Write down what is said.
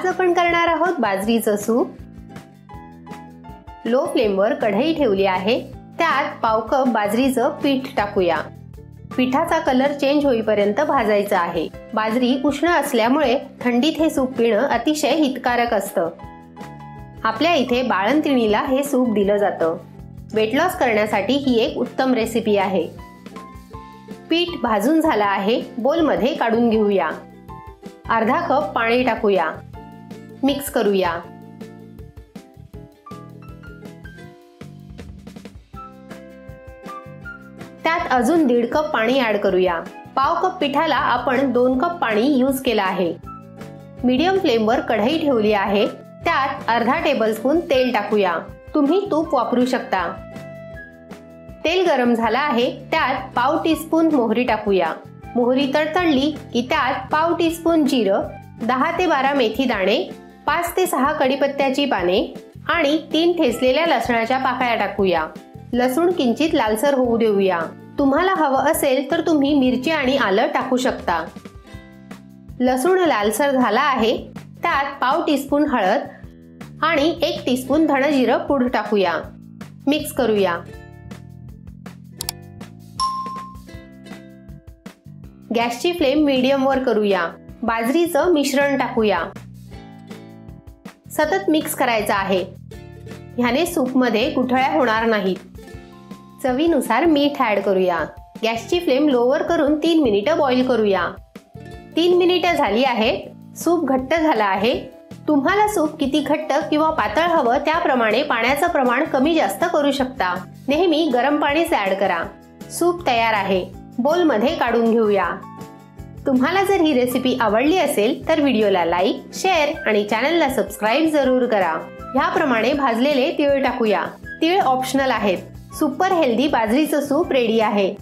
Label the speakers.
Speaker 1: आज आपण करणार आहोत बाजरीचं सूप। लो फ्लेमवर कढई ठेवली आहे, त्यात पाव कप बाजरीचं पीठ टाकूया। पिठाचा कलर चेंज होईपर्यंत भाजायचा आहे। बाजरी उष्ण असल्यामुळे थंडीत हे सूप पिणं अतिशय हितकारक असतं। आपल्या इथे बाळंतिणीला हे सूप दिलं जातं। वेट लॉस करण्यासाठी ही एक उत्तम रेसिपी आहे। पीठ भाजून झालं आहे, बोलमध्ये काढून घेऊया। अर्धा कप पाणी टाकूया, मिक्स करूया। त्यात अजून 1.5 कप पाणी ऍड करूया। पाव कप पिठाला आपण 2 कप पाणी यूज केलं आहे। मीडियम फ्लेमवर कढई ठेवली आहे, त्यात अर्धा टेबलस्पून तेल टाकूया। तुम्ही तूप वापरू शकता। तेल गरम झालं आहे, त्यात पाव टीस्पून मोहरी टाकूया। मोहरी तडतडली की त्यात पाव टीस्पून जिरं, 10 ते 12 मेथी दाणे, 5 ते 6 कढीपत्त्याची पाने आणि 3 ठेचलेल्या लसणाच्या पाकळ्या टाकूया। लसूण किंचित लालसर होऊ देऊया। तुम्हाला हवं असेल तर तुम्ही मिरची आणि आलं टाकू शकता। लसूण लालसर झाला आहे, त्यात पाव टीस्पून हळद आणि 1 टीस्पून धणजिरं पूड टाकूया। मिक्स करूया। गॅसची फ्लेम मीडियम वर करूया। बाजरीचं मिश्रण टाकूया। सतत मिक्स करायचं आहे। ह्याने सूप मध्ये गुठळ्या होणार नाहीत। चवीनुसार मीठ ऍड करूया। गॅसची फ्लेम लोवर करून 3 मिनिटं बॉईल करूया। 3 मिनिटं झाली आहेत। सूप घट्ट झाला आहे। तुम्हाला सूप किती घट्ट किंवा पातळ हवं त्याप्रमाणे पाण्याचं प्रमाण कमी जास्त करू शकता। नेहमी गरम पाणीच ऍड करा। सूप तयार आहे। बोल मध्ये काढून घेऊया। तुम्हाला जर ही रेसिपी आवडली असेल तर व्हिडिओला लाईक, शेअर आणि चॅनलला सबस्क्राईब जरूर करा। ह्याप्रमाणे भाजलेले तीळ टाकूया। तीळ ऑप्शनल आहेत। सुपर हेल्दी बाजरीचं सूप रेडी आहे।